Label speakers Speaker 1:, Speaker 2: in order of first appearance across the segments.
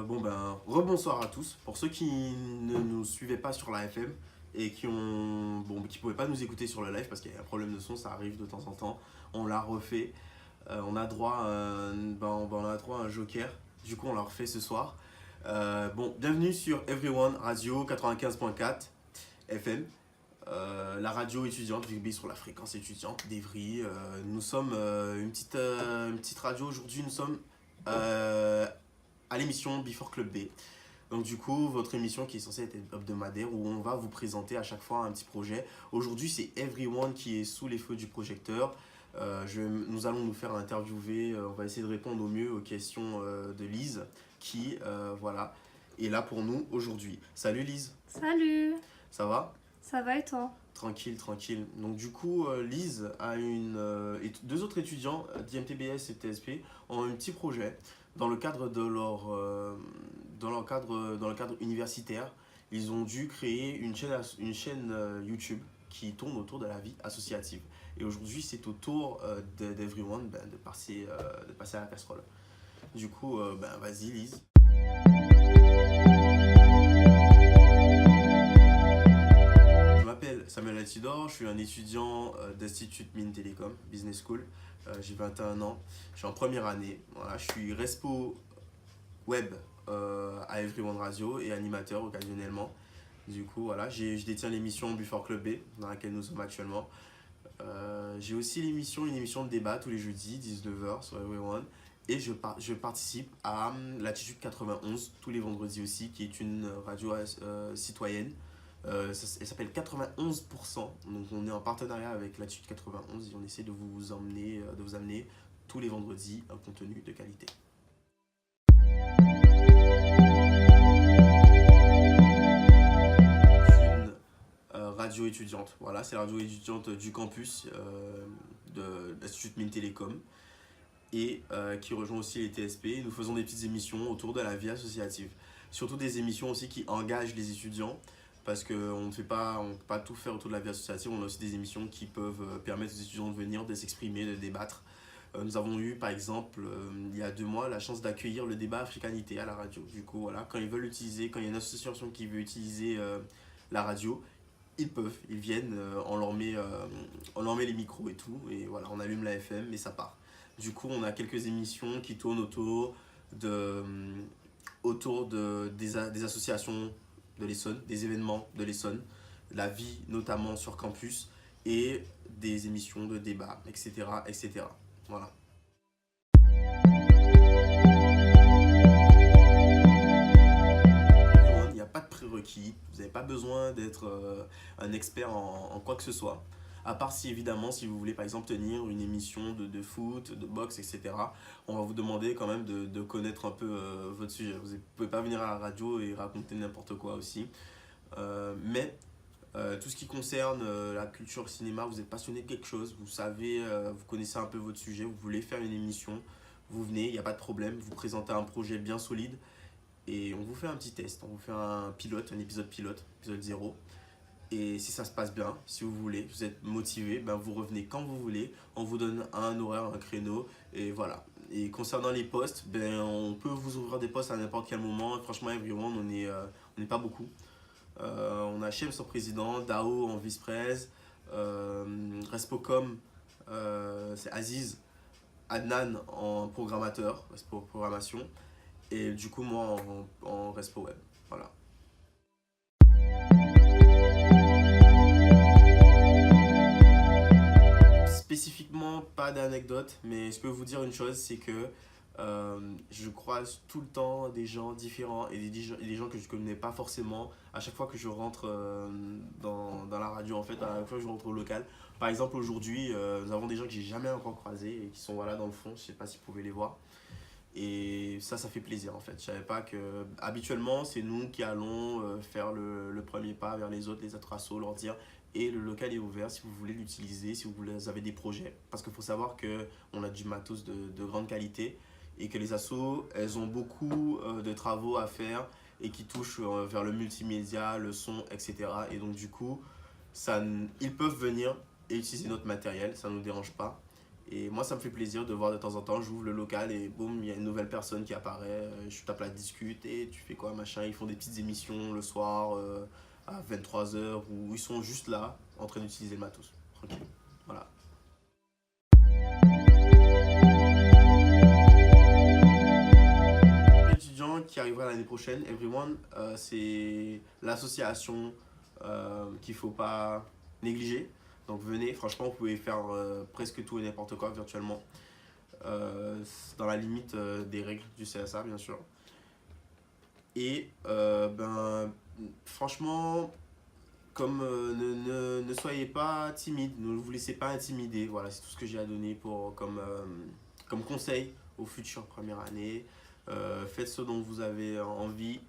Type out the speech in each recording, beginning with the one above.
Speaker 1: Rebonsoir à tous. Pour ceux qui ne nous suivaient pas sur la FM et qui pouvaient pas nous écouter sur le live parce qu'il y a un problème de son, ça arrive de temps en temps. On l'a refait. On a droit à un joker. Du coup, on l'a refait ce soir. Bienvenue sur Everyone Radio 95.4 FM. La radio étudiante rugby sur la fréquence étudiante d'Evry. Nous sommes une petite radio aujourd'hui. Nous sommes à l'émission Before Club B. Donc du coup, votre émission qui est censée être hebdomadaire où on va vous présenter à chaque fois un petit projet. Aujourd'hui, c'est Everyone qui est sous les feux du projecteur. Nous allons nous faire interviewer, on va essayer de répondre au mieux aux questions de Lise qui est là pour nous aujourd'hui. Salut Lise.
Speaker 2: Salut.
Speaker 1: Ça va?
Speaker 2: Ça va et toi?
Speaker 1: Tranquille, tranquille. Donc du coup, Lise et deux autres étudiants d'IMTBS et TSP ont un petit projet dans le cadre de dans le cadre universitaire. Ils ont dû créer une chaîne YouTube qui tourne autour de la vie associative. Et aujourd'hui, c'est au tour d'Everyone de passer à la casserole. Du coup, vas-y Lise. Je m'appelle Samuel Altidor, je suis un étudiant d'Institut Mines Télécom, Business School. J'ai 21 ans, je suis en première année. Voilà, je suis respo web à Everyone Radio et animateur occasionnellement. Du coup, voilà, je détiens l'émission Before Club B dans laquelle nous sommes actuellement. J'ai aussi une émission de débat tous les jeudis, 19h sur Everyone. Et je participe à Latitude 91 tous les vendredis aussi, qui est une radio citoyenne. Elle s'appelle 91%. Donc on est en partenariat avec Latitude 91 et on essaie de vous amener tous les vendredis un contenu de qualité. Radio étudiante. Voilà, c'est la radio étudiante du campus de l'Institut Mines Télécom et qui rejoint aussi les TSP. Nous faisons des petites émissions autour de la vie associative. Surtout des émissions aussi qui engagent les étudiants parce qu'on ne peut pas tout faire autour de la vie associative. On a aussi des émissions qui peuvent permettre aux étudiants de venir, de s'exprimer, de débattre. Nous avons eu par exemple il y a 2 mois la chance d'accueillir le débat Africanité à la radio. Du coup, voilà, quand il y a une association qui veut utiliser la radio, ils viennent, on leur met les micros et tout, et voilà, on allume la FM et ça part. Du coup, on a quelques émissions qui tournent autour des associations de l'Essonne, des événements de l'Essonne, la vie notamment sur campus, et des émissions de débat, etc. etc. Voilà. Il n'y a pas de prérequis, vous n'avez pas besoin d'être un expert en quoi que ce soit. À part si évidemment, si vous voulez par exemple tenir une émission de foot, de boxe, etc. On va vous demander quand même de connaître un peu votre sujet. Vous ne pouvez pas venir à la radio et raconter n'importe quoi aussi. Mais tout ce qui concerne la culture cinéma, vous êtes passionné de quelque chose, vous savez, vous connaissez un peu votre sujet, vous voulez faire une émission, vous venez, il n'y a pas de problème, vous présentez un projet bien solide et on vous fait un petit test, on vous fait un épisode pilote, épisode 0. Et si ça se passe bien, si vous voulez, vous êtes motivé, vous revenez quand vous voulez, on vous donne un horaire, un créneau, et voilà. Et concernant les postes, on peut vous ouvrir des postes à n'importe quel moment. Franchement, Everyone, on n'est pas beaucoup. On a Shems en président, Dao en vice-presse, Respocom, c'est Aziz, Adnan en programmateur, Respo programmation, et du coup moi en Respo web. Voilà. Spécifiquement, pas d'anecdote, mais je peux vous dire une chose, c'est que je croise tout le temps des gens différents et des gens que je ne connais pas forcément à chaque fois que je rentre dans la radio, en fait, à chaque fois que je rentre au local. Par exemple, aujourd'hui, nous avons des gens que j'ai jamais encore croisés et qui sont voilà, dans le fond, je ne sais pas si vous pouvez les voir. Et ça fait plaisir en fait. Je savais pas que habituellement c'est nous qui allons faire le premier pas vers les autres assos, leur dire et le local est ouvert si vous voulez l'utiliser, si vous avez des projets. Parce qu'il faut savoir qu'on a du matos de grande qualité et que les assos, elles ont beaucoup de travaux à faire et qui touchent vers le multimédia, le son, etc. Et donc du coup, ils peuvent venir et utiliser notre matériel, ça ne nous dérange pas. Et moi, ça me fait plaisir de voir de temps en temps, j'ouvre le local et boum, il y a une nouvelle personne qui apparaît. Je tape la discute et tu fais quoi, machin. Ils font des petites émissions le soir à 23 h où ils sont juste là en train d'utiliser le matos. Tranquille. Voilà. Étudiant qui arrivera l'année prochaine, Everyone, c'est l'association qu'il ne faut pas négliger. Donc venez, franchement, vous pouvez faire presque tout et n'importe quoi virtuellement. Dans la limite des règles du CSA, bien sûr. Et franchement, comme ne soyez pas timide, ne vous laissez pas intimider. Voilà, c'est tout ce que j'ai à donner comme conseil aux futures premières années. Faites ce dont vous avez envie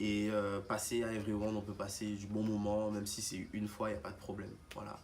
Speaker 1: et passez à Everyone. On peut passer du bon moment, même si c'est une fois, il n'y a pas de problème. Voilà.